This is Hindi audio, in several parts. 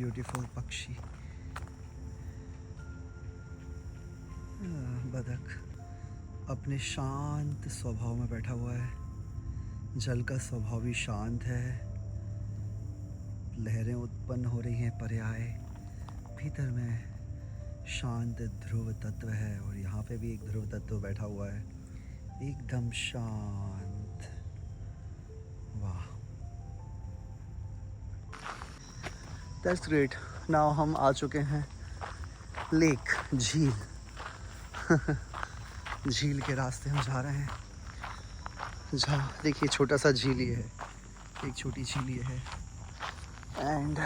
ब्यूटीफुल पक्षी। बतख अपने शांत स्वभाव में बैठा हुआ है। जल का स्वभाव भी शांत है। लहरें उत्पन्न हो रही हैं पर्याय। भीतर में शांत ध्रुव तत्व है और यहाँ पे भी एक ध्रुव तत्व बैठा हुआ है, एकदम शांत। वाह, दैट्स ग्रेट। नाउ हम आ चुके हैं लेक, झील। झील के रास्ते हम जा रहे हैं। जहाँ देखिए छोटा सा झील ही है, एक छोटी झील ही है। And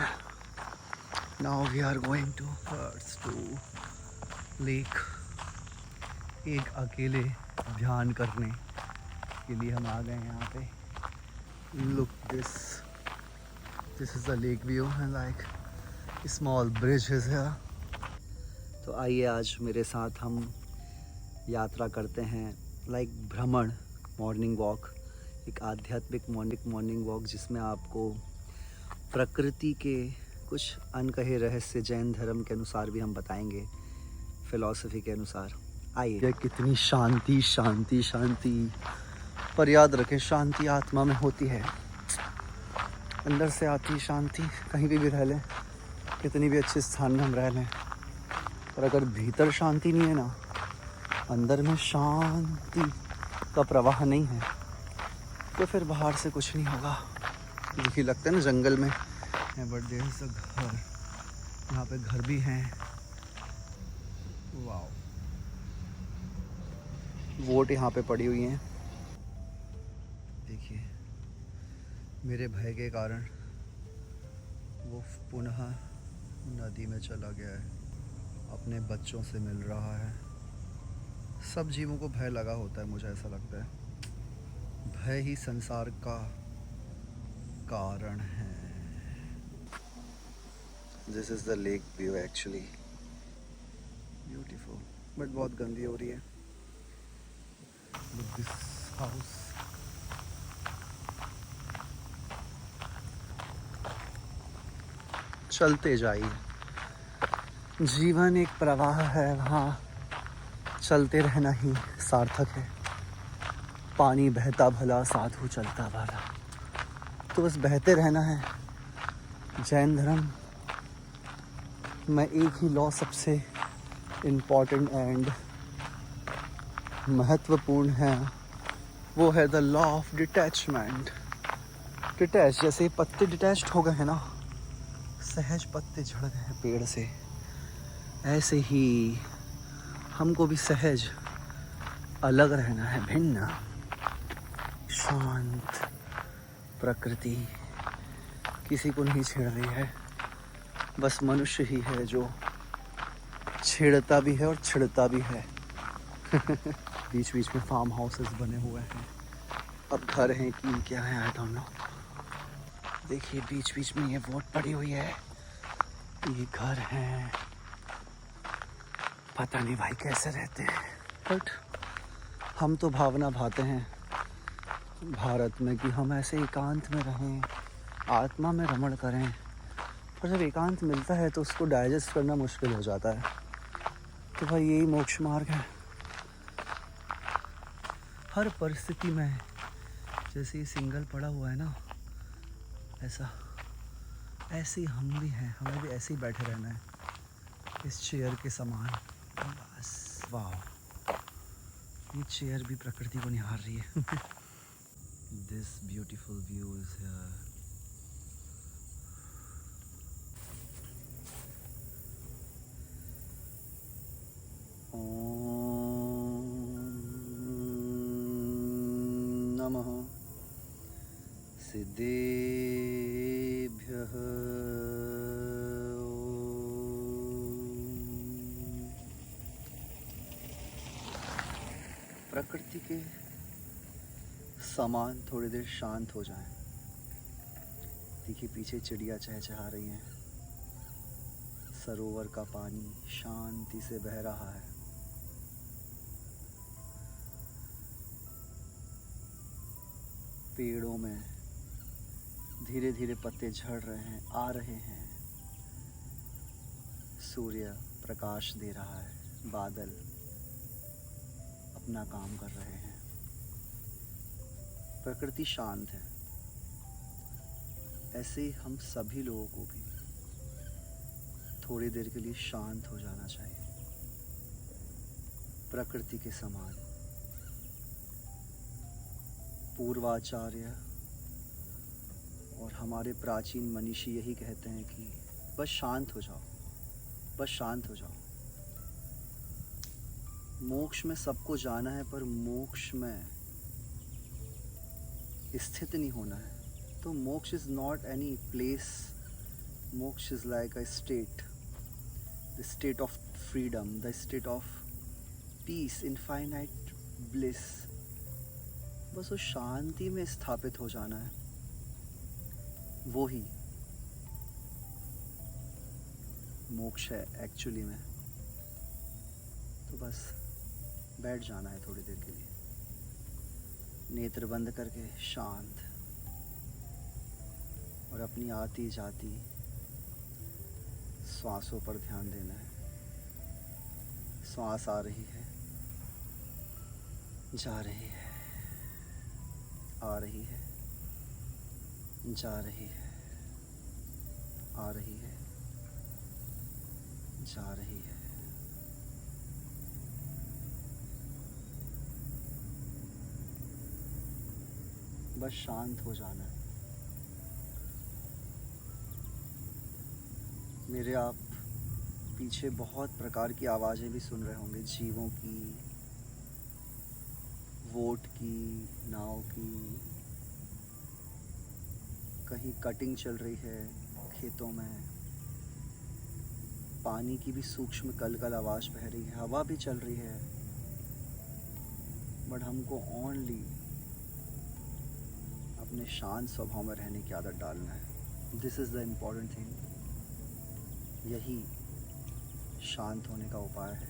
now we are going to lake. एक अकेले ध्यान करने के लिए हम आ गए हैं यहाँ पे। Look this is the lake view and like small bridge is here. तो आइए आज मेरे साथ हम यात्रा करते हैं, लाइक भ्रमण, मॉर्निंग वॉक, एक आध्यात्मिक मॉर्निंग वॉक जिसमें आपको प्रकृति के कुछ अनकहे रहस्य जैन धर्म के अनुसार भी हम बताएंगे, फिलॉसफी के अनुसार। आइए। कितनी शांति शांति शांति, पर याद रखें शांति आत्मा में होती है, अंदर से आती शांति। कहीं भी रह लें, कितनी भी अच्छे स्थान में हम रह लें, पर अगर भीतर शांति नहीं है ना, अंदर में शांति का प्रवाह नहीं है, तो फिर बाहर से कुछ नहीं होगा। देखिए लगता है ना जंगल में है, बट देयर इज अ घर, यहाँ पे घर भी हैं। वाओ, वोट यहाँ पे पड़ी हुई हैं। देखिए मेरे भय के कारण वो पुनः नदी में चला गया है, अपने बच्चों से मिल रहा है। सब जीवों को भय लगा होता है, मुझे ऐसा लगता है। भय ही संसार का कारण है। This is the lake view actually beautiful, but बहुत गंदी हो रही है। Look this house. चलते जाइए, जीवन एक प्रवाह है, वहाँ चलते रहना ही सार्थक है। पानी बहता भला साधु चलता भला, तो बस बहते रहना है। जैन धर्म में एक ही लॉ सबसे इम्पोर्टेंट एंड महत्वपूर्ण है, वो है the law of detachment. Detach, जैसे पत्ते डिटैच्ड हो गए हैं ना, सहज पत्ते झड़ गए हैं पेड़ से, ऐसे ही हमको भी सहज अलग रहना है, भिन्न शांत। प्रकृति किसी को नहीं छेड़ रही है, बस मनुष्य ही है जो छेड़ता भी है और छिड़ता भी है। बीच बीच में फार्म हाउसेस बने हुए हैं, अब घर हैं कि क्या है आई डोंट नो। देखिए बीच बीच में ये वोट पड़ी हुई है, ये घर हैं, पता नहीं भाई कैसे रहते हैं। बट हम तो भावना भाते हैं भारत में कि हम ऐसे एकांत में रहें, आत्मा में रमण करें, पर जब एकांत मिलता है तो उसको डाइजेस्ट करना मुश्किल हो जाता है। तो भाई यही मोक्ष मार्ग है। हर परिस्थिति में जैसे ये सिंगल पड़ा हुआ है ना, ऐसे ही हम भी हैं, हमें भी ऐसे ही बैठे रहना है इस चेयर के समान। बस वाह, ये चेयर भी प्रकृति को निहार रही है। This beautiful view is here. नमः सिद्धेभ्यः। प्रकृति के समान थोड़ी देर शांत हो जाएं। देखिए पीछे चिड़िया चहचहा रही हैं, सरोवर का पानी शांति से बह रहा है। पेड़ों में धीरे धीरे पत्ते झड़ रहे हैं, आ रहे हैं, सूर्य प्रकाश दे रहा है, बादल अपना काम कर रहे हैं, प्रकृति शांत है। ऐसे ही हम सभी लोगों को भी थोड़ी देर के लिए शांत हो जाना चाहिए, प्रकृति के समान। पूर्वाचार्य और हमारे प्राचीन मनीषी यही कहते हैं कि बस शांत हो जाओ, बस शांत हो जाओ। मोक्ष में सबको जाना है, पर मोक्ष में स्थित नहीं होना है। तो मोक्ष इज नॉट एनी प्लेस, मोक्ष is like a state, the state of freedom, the state of peace, infinite bliss. बस उस शांति में स्थापित हो जाना है, वो ही मोक्ष है एक्चुअली में। तो बस बैठ जाना है थोड़ी देर के लिए, नेत्र बंद करके शांत, और अपनी आती जाती श्वासों पर ध्यान देना है। श्वास आ रही है, जा रही है, आ रही है, जा रही है, आ रही है, जा रही है। बस शांत हो जाना है। मेरे आप पीछे बहुत प्रकार की आवाज़ें भी सुन रहे होंगे, जीवों की, वोट की, नाव की, कहीं कटिंग चल रही है खेतों में, पानी की भी सूक्ष्म कल आवाज़ बह रही है, हवा भी चल रही है। बट हमको ओनली अपने शांत स्वभाव में रहने की आदत डालना है। This is the important thing. यही शांत होने का उपाय है,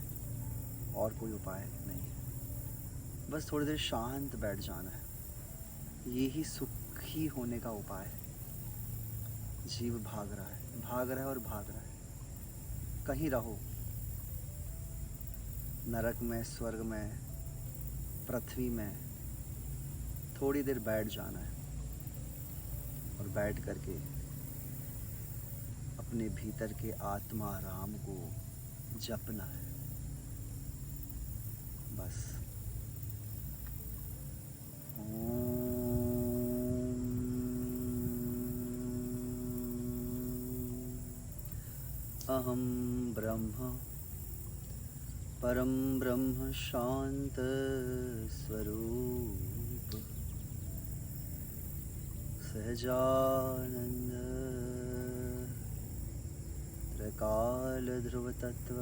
और कोई उपाय नहीं है। बस थोड़ी देर शांत बैठ जाना है, यही सुखी होने का उपाय है। जीव भाग रहा है, भाग रहा है और भाग रहा है। कहीं रहो, नरक में, स्वर्ग में, पृथ्वी में, थोड़ी देर बैठ जाना है, और बैठ करके अपने भीतर के आत्मा राम को जपना है। बस अहम ब्रह्म परम ब्रह्म शांत स्वरूप सहजानंद त्रिकाल ध्रुव तत्व